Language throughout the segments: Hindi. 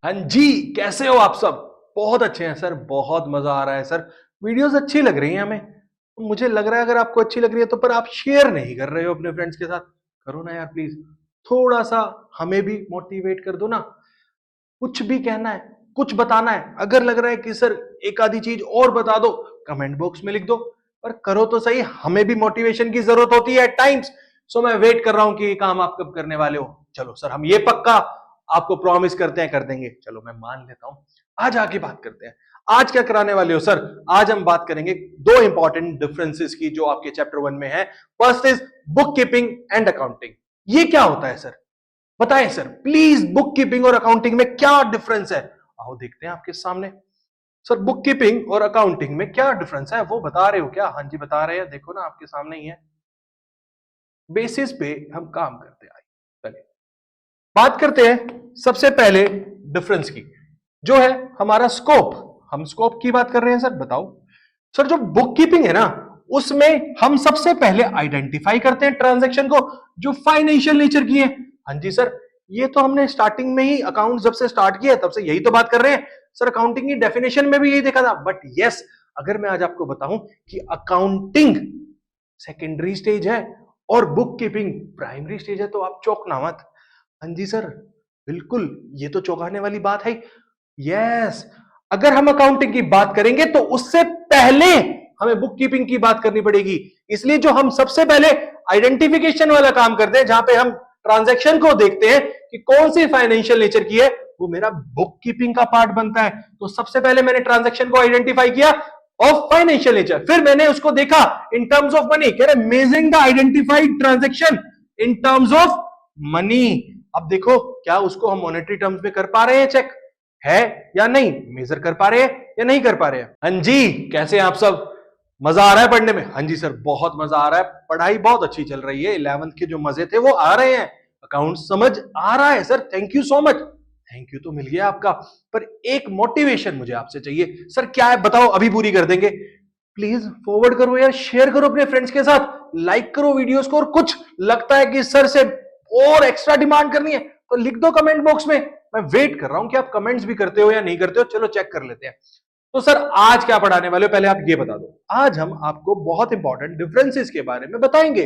हाँ जी, कैसे हो आप सब? बहुत अच्छे हैं सर, बहुत मजा आ रहा है सर। वीडियोस अच्छी लग रही हैं हमें। मुझे लग रहा है अगर आपको अच्छी लग रही है तो पर आप शेयर नहीं कर रहे हो अपने फ्रेंड्स के साथ। करो ना यार प्लीज। थोड़ा सा हमें भी मोटिवेट कर दो ना। कुछ भी कहना है, कुछ बताना है, अगर लग रहा है कि सर एक आधी चीज और बता दो, कमेंट बॉक्स में लिख दो। पर करो तो सही, हमें भी मोटिवेशन की जरूरत होती है एट टाइम्स। सो मैं वेट कर रहा हूं कि ये काम आप कब करने वाले हो। चलो सर, हम ये पक्का आपको प्रॉमिस करते हैं कर देंगे। चलो मैं मान लेता हूं। आज आगे बात करते हैं। आज क्या कराने वाले हो सर? आज हम बात करेंगे दो इंपॉर्टेंट डिफरेंसेस की जो आपके चैप्टर 1 में है। First is book keeping and accounting. ये क्या होता है सर? बताएं सर प्लीज, बुक कीपिंग और अकाउंटिंग में क्या डिफरेंस है? आओ देखते हैं आपके सामने। सर बुक कीपिंग और अकाउंटिंग में क्या डिफरेंस है वो बता रहे हो क्या? हाँ जी बता रहे हैं, देखो ना आपके सामने ही है। बेसिस पे हम काम करते हैं। चलिए बात करते हैं सबसे पहले डिफरेंस की, जो है हमारा स्कोप। हम स्कोप की बात कर रहे हैं सर, बताओ। सर जो बुक कीपिंग है ना, उसमें हम सबसे पहले आइडेंटिफाई करते हैं ट्रांजैक्शन को जो फाइनेंशियल नेचर की है। हाँ जी सर, ये तो हमने स्टार्टिंग में ही अकाउंट जब से स्टार्ट किया तब से यही तो बात कर रहे हैं सर। अकाउंटिंग की डेफिनेशन में भी यही देखा था। बट यस, अगर मैं आज आपको बताऊं कि अकाउंटिंग सेकेंडरी स्टेज है और बुक कीपिंग प्राइमरी स्टेज है, तो आप चौंकना मत। हाँ जी सर, बिल्कुल, ये तो चौंकाने वाली बात है। यस, अगर हम अकाउंटिंग की बात करेंगे तो उससे पहले हमें बुक कीपिंग की बात करनी पड़ेगी। इसलिए जो हम सबसे पहले आइडेंटिफिकेशन वाला काम करते हैं, जहां पे हम ट्रांजैक्शन को देखते हैं कि कौन सी फाइनेंशियल नेचर की है, वो मेरा बुक कीपिंग का पार्ट बनता है। तो सबसे पहले मैंने ट्रांजैक्शन को आइडेंटिफाई किया ऑफ फाइनेंशियल नेचर, फिर मैंने उसको देखा इन टर्म्स ऑफ मनी। कह रहे measuring the identified transaction in terms of money. अब देखो क्या उसको हम मॉनेटरी टर्म्स में कर पा रहे हैं, चेक है या नहीं, मेजर कर पा रहे हैं या नहीं कर पा रहे हैं। हाँ जी, कैसे हैं आप सब? मजा आ रहा है पढ़ने में? हाँ जी सर, बहुत मजा आ रहा है, पढ़ाई बहुत अच्छी चल रही है। 11th के जो मजे थे वो आ रहे हैं, अकाउंट समझ आ रहा है sir. Thank you so much. Thank you तो मिल गया आपका, पर एक मोटिवेशन मुझे आपसे चाहिए सर। क्या है बताओ, अभी पूरी कर देंगे। प्लीज फॉरवर्ड करो यार, शेयर करो अपने फ्रेंड्स के साथ, लाइक करो वीडियोस को। और कुछ लगता है कि सर से और एक्स्ट्रा डिमांड करनी है तो लिख दो कमेंट बॉक्स में। मैं वेट कर रहा हूं कि आप कमेंट्स भी करते हो या नहीं करते हो। चलो चेक कर लेते हैं। तो सर आज क्या पढ़ाने वाले हो, पहले आप ये बता दो। आज हम आपको बहुत इंपॉर्टेंट डिफरेंसेस के बारे में बताएंगे।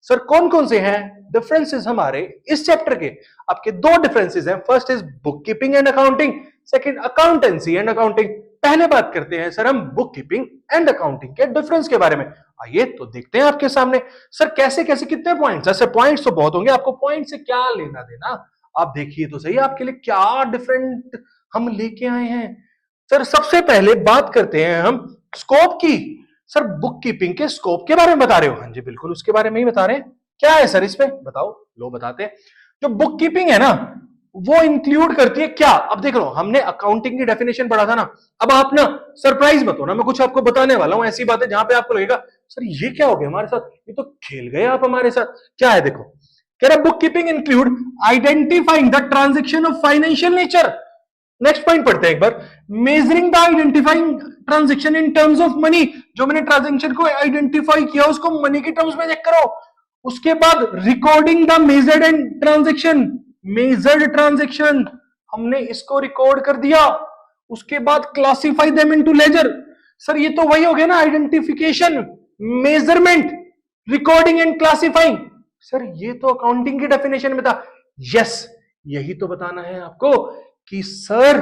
सर कौन कौन से हैं डिफरेंसेस हमारे इस चैप्टर के? आपके दो डिफरेंसेस हैं। First is book keeping and accounting, second accountancy and accounting. पहले बात करते हैं सर हम बुक कीपिंग एंड अकाउंटिंग के डिफरेंस के बारे में। आइए तो देखते हैं आपके सामने। सर कैसे कैसे कितने पॉइंट्स? ऐसे पॉइंट्स तो बहुत होंगे, आपको पॉइंट से क्या लेना देना। आप देखिए तो सही आपके लिए क्या डिफरेंट हम लेके आए हैं। सर सबसे पहले बात करते हैं हम स्कोप की। सर बुक कीपिंग के स्कोप के बारे में बता रहे हो? हाँ जी बिल्कुल, उसके बारे में ही बता रहे हैं। क्या है सर इसमें, बताओ। लो बताते हैं। जो बुक कीपिंग है ना, वो इंक्लूड करती है क्या? अब देख लो, हमने अकाउंटिंग की डेफिनेशन पढ़ा था ना। अब आप ना सरप्राइज मत हो ना, मैं कुछ आपको बताने वाला हूं ऐसी बातें जहां पे आपको लगेगा सर ये क्या हो गया हमारे साथ, ये तो खेल गए आप हमारे साथ। क्या है देखो, कह रहा book keeping include identifying the transaction of financial nature. Next point पढ़ते हैं एक बार। Measuring the identifying transaction in terms of money. जो मैंने ट्रांजेक्शन को आइडेंटिफाई किया उसको मनी के टर्म्स में चेक करो। उसके बाद recording the measured and transaction, measured transaction हमने इसको रिकॉर्ड कर दिया। उसके बाद classify them into ledger. Sir ये तो वही हो गया ना, identification, measurement, recording and classifying. Sir ये तो अकाउंटिंग की डेफिनेशन में था। यस, यही तो बताना है आपको कि सर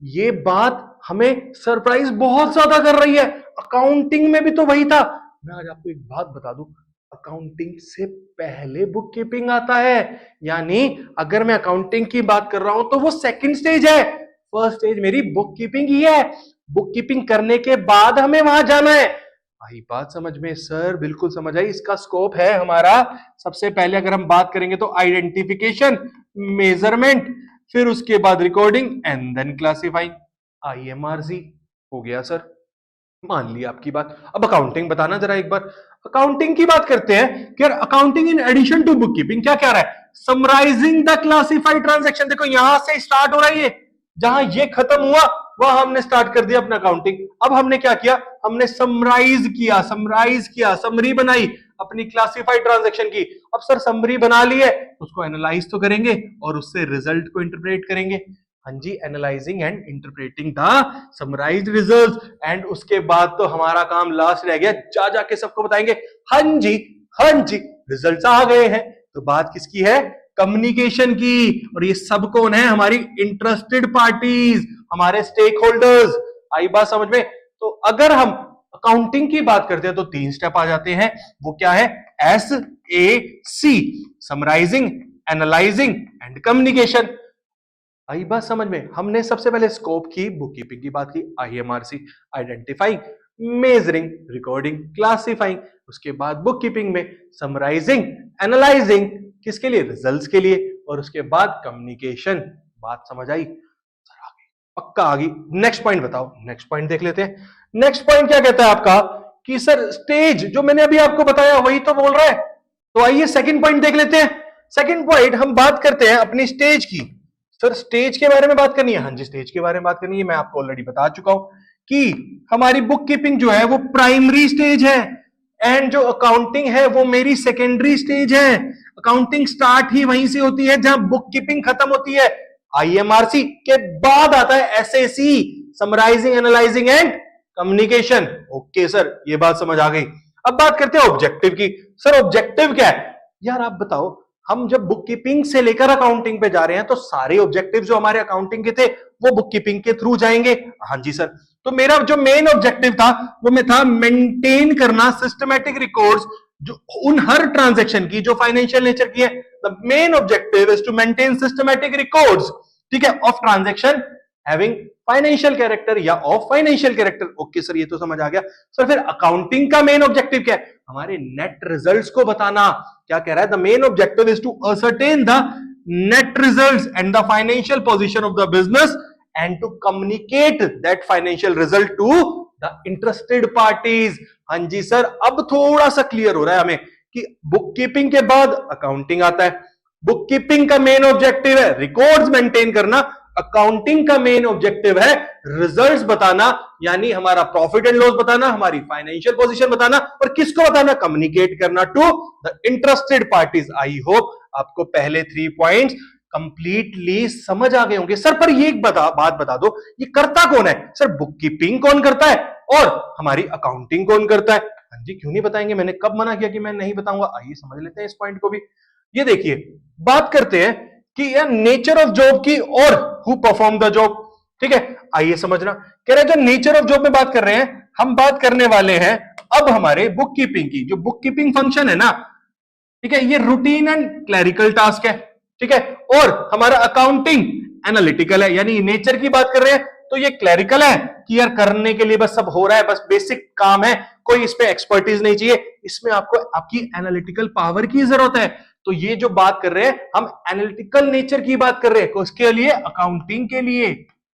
ये बात हमें सरप्राइज बहुत ज्यादा कर रही है। अकाउंटिंग में भी तो वही था। मैं आज आपको एक बात बता दूं, अकाउंटिंग से पहले बुक कीपिंग आता है। यानी अगर मैं अकाउंटिंग की बात कर रहा हूं तो वो सेकंड स्टेज है, फर्स्ट स्टेज मेरी बुक कीपिंग ही है। बुक कीपिंग करने के बाद हमें वहां जाना है। आई बात समझ में सर? बिल्कुल समझ आई। इसका स्कोप है हमारा, सबसे पहले अगर हम बात करेंगे तो आइडेंटिफिकेशन, मेजरमेंट, फिर उसके बाद recording and then classifying. IMRC हो गया सर, मान लिया आपकी बात। अब अकाउंटिंग बताना जरा एक बार। अकाउंटिंग की बात करते हैं कि accounting in addition to book keeping क्या क्या रहा है? Summarising the classified transaction. देखो यहां से स्टार्ट हो रहा है, ये जहां ये खत्म हुआ वह हमने स्टार्ट कर दिया अपना अकाउंटिंग। अब हमने क्या किया, हमने समराइज किया, समरी बनाई अपनी क्लासिफाइड ट्रांजैक्शन की। अब सर समरी बना ली है, उसको एनालाइज तो करेंगे और उससे रिजल्ट को इंटरप्रेट करेंगे। हाँ जी, analysing and interpreting the summarised results. And उसके बाद तो हमारा काम लास्ट रह गया, जा जाके सबको बताएंगे हाँ जी, हाँ जी रिजल्ट्स आ गए हैं। तो बात किसकी है? कम्युनिकेशन की। और ये सब कौन है? हमारी इंटरेस्टेड पार्टीज, हमारे स्टेक होल्डर्स। आई बात समझ में? तो अगर हम अकाउंटिंग की बात करते हैं तो 3 स्टेप आ जाते हैं। वो क्या है? SAC, summarising, analysing and communication. आई बात समझ में? हमने सबसे पहले स्कोप की, बुक कीपिंग की बात की, IMRC, identifying, measuring, recording, classifying. उसके बाद बुक कीपिंग में समराइजिंग, एनालाइजिंग, किसके लिए? रिजल्ट्स के लिए। और उसके बाद कम्युनिकेशन। बात समझ आई? पक्का आ गई। नेक्स्ट पॉइंट बताओ, नेक्स्ट पॉइंट देख लेते हैं। नेक्स्ट पॉइंट क्या कहता है आपका कि सर स्टेज, जो मैंने अभी आपको बताया वही तो बोल रहा है। तो आइए सेकंड पॉइंट देख लेते हैं। सेकंड पॉइंट हम बात करते हैं अपनी स्टेज की। सर स्टेज के बारे में बात करनी है? हाँ जी, स्टेज के बारे में बात करनी है। मैं आपको ऑलरेडी बता चुका हूं कि हमारी बुक कीपिंग जो है वो प्राइमरी स्टेज है, एंड जो अकाउंटिंग है वो मेरी सेकेंडरी स्टेज है। अकाउंटिंग स्टार्ट ही वहीं से होती है जहां बुक कीपिंग खत्म होती है। IMRC के बाद आता है SAC, summarising, analysing and communication. Okay sir, ये बात समझ आ गई। अब बात करते हैं ऑब्जेक्टिव की। सर ऑब्जेक्टिव क्या है? यार आप बताओ, हम जब बुक कीपिंग से लेकर अकाउंटिंग पे जा रहे हैं तो सारे ऑब्जेक्टिव जो हमारे अकाउंटिंग के थे वो बुक कीपिंग के थ्रू जाएंगे। हाँ जी सर। तो मेरा जो मेन ऑब्जेक्टिव था वो मैं था मेंटेन करना सिस्टमैटिक रिकॉर्ड्स, जो उन हर ट्रांजैक्शन की जो फाइनेंशियल नेचर की है। The main objective is to maintain systematic records, ठीक है, of transaction having financial character या of financial character. Okay sir, ये तो समझ आ गया। सर फिर अकाउंटिंग का मेन ऑब्जेक्टिव क्या है? हमारे नेट रिजल्ट्स को बताना। क्या कह रहा है? The main objective is to ascertain the net results and the financial position of the business and to communicate that financial result to the interested parties. हाँ जी सर, अब थोड़ा सा क्लियर हो रहा है हमें कि बुक कीपिंग के बाद अकाउंटिंग आता है। बुक कीपिंग का मेन ऑब्जेक्टिव है रिकॉर्ड्स मेंटेन करना, अकाउंटिंग का मेन ऑब्जेक्टिव है रिजल्ट्स बताना, यानी हमारा प्रॉफिट एंड लॉस बताना, हमारी फाइनेंशियल पोजीशन बताना, और किसको बताना? कम्युनिकेट करना to the interested parties. I hope आपको पहले 3 पॉइंट्स कंप्लीटली समझ आ गए होंगे। सर पर ये एक बात बता दो, ये करता कौन है? सर बुक कीपिंग कौन करता है और हमारी अकाउंटिंग कौन करता है? हाँ जी, क्यों नहीं बताएंगे? मैंने कब मना किया कि मैं नहीं बताऊंगा? आइए समझ लेते हैं इस पॉइंट को भी। ये देखिए, बात करते हैं कि यार नेचर ऑफ जॉब की और हु परफॉर्म द जॉब, ठीक है। आइए समझना, कह रहे हैं जो नेचर ऑफ जॉब में बात कर रहे हैं, हम बात करने वाले हैं अब हमारे बुक कीपिंग की। जो बुक कीपिंग फंक्शन है ना, ठीक है, ये रूटीन एंड क्लैरिकल टास्क है, ठीक है। और हमारा अकाउंटिंग एनालिटिकल है, यानी नेचर की बात कर रहे हैं तो ये क्लैरिकल है कि यार करने के लिए बस सब हो रहा है, बस बेसिक काम है, कोई इस पे एक्सपर्टीज नहीं चाहिए, इसमें आपको आपकी एनालिटिकल पावर की जरूरत है। तो ये जो बात कर रहे हैं हम एनालिटिकल नेचर की बात कर रहे हैं, किसके लिए? अकाउंटिंग के लिए।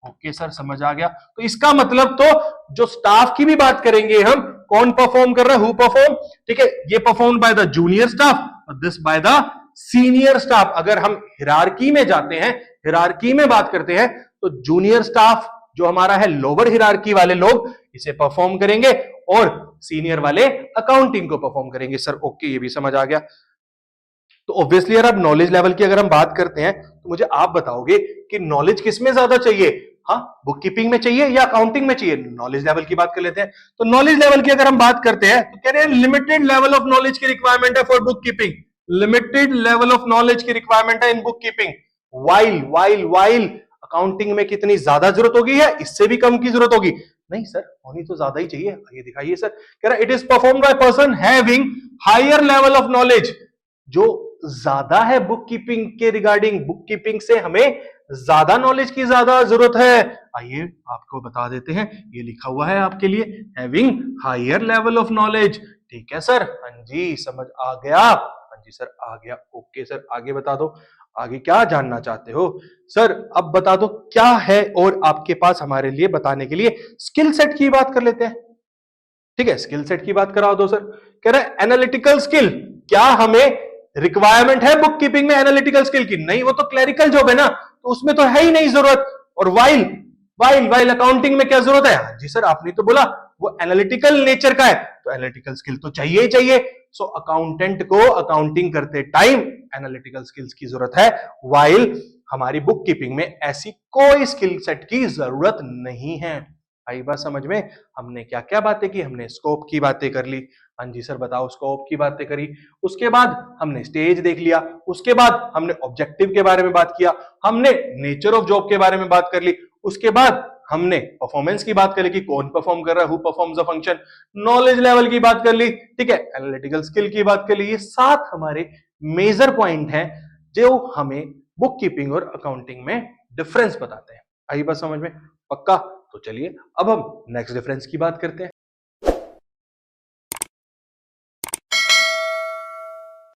ओके सर, समझ आ गया। तो इसका मतलब तो जो स्टाफ की भी बात करेंगे हम, कौन परफॉर्म कर रहा है? हु परफॉर्म, ठीक है। ये perform by the junior staff और this by the senior staff. अगर हम हिरार्की में जाते हैं, हिरार्की में बात करते हैं, तो जूनियर स्टाफ जो हमारा है, लोअर हिरार्की वाले लोग इसे परफॉर्म करेंगे और सीनियर वाले अकाउंटिंग को परफॉर्म करेंगे। सर ओके, ये भी समझ आ गया। तो ऑब्वियसली यार, अब नॉलेज लेवल की अगर हम बात करते हैं तो मुझे आप बताओगे कि नॉलेज किस में ज्यादा चाहिए? हाँ, बुक कीपिंग में चाहिए या अकाउंटिंग में चाहिए? नॉलेज लेवल की बात कर लेते हैं। तो नॉलेज लेवल की अगर हम बात करते हैं तो कह रहे हैं लिमिटेड लेवल ऑफ नॉलेज की रिक्वायरमेंट है for book keeping. Limited level of knowledge की रिक्वायरमेंट है in book keeping. While accounting में कितनी ज्यादा जरूरत होगी है, इससे भी कम की जरूरत होगी? नहीं सर, होनी तो ज्यादा ही चाहिए। ये दिखाइए सर, कह रहा है it is perform by person having higher level of knowledge. जो ज्यादा है बुक कीपिंग के रिगार्डिंग, बुक कीपिंग से हमें ज्यादा नॉलेज की ज्यादा जरूरत है। आइए आपको बता देते हैं, ये लिखा हुआ है आपके लिए, having higher level of knowledge. ठीक है सर, हाँ जी समझ आ गया। हाँ जी सर आ गया। ओके सर, आगे बता दो, आगे क्या जानना चाहते हो? सर अब बता दो क्या है और आपके पास हमारे लिए बताने के लिए। स्किल सेट की बात कर लेते हैं, ठीक है, स्किल सेट की बात करा दो सर। कह रहा है एनालिटिकल स्किल, क्या हमें रिक्वायरमेंट है बुक कीपिंग में एनालिटिकल स्किल की? नहीं, वो तो क्लरिकल जॉब है ना, तो उसमें तो है ही नहीं जरूरत। और वाइल वाइल वाइल अकाउंटिंग में क्या जरूरत है? हाँ जी सर, आपने तो बोला वो एनालिटिकल नेचर का है, तो एनालिटिकल स्किल तो चाहिए ही चाहिए। सो अकाउंटेंट को अकाउंटिंग करते टाइम एनालिटिकल स्किल्स की जरूरत है। वाइल हमारी बुक कीपिंग में ऐसी कोई स्किल सेट की जरूरत नहीं है। आई बात समझ में? हमने क्या क्या बातें की? हमने स्कोप की बातें कर ली। हाँ जी सर बताओ, स्कोप की बातें करी। उसके बाद हमने स्टेज देख लिया। उसके बाद हमने ऑब्जेक्टिव के बारे में बात किया। हमने नेचर ऑफ जॉब के बारे में बात कर ली। उसके बाद हमने परफॉर्मेंस की बात कर ली कि कौन परफॉर्म कर रहा है, who performs the function. Knowledge level की बात कर ली, ठीक है, एनालिटिकल स्किल की बात कर ली। ये 7 हमारे मेजर पॉइंट हैं जो हमें बुक कीपिंग और अकाउंटिंग में डिफरेंस बताते हैं। आई बात समझ में? पक्का? तो चलिए अब हम नेक्स्ट डिफरेंस की बात करते हैं।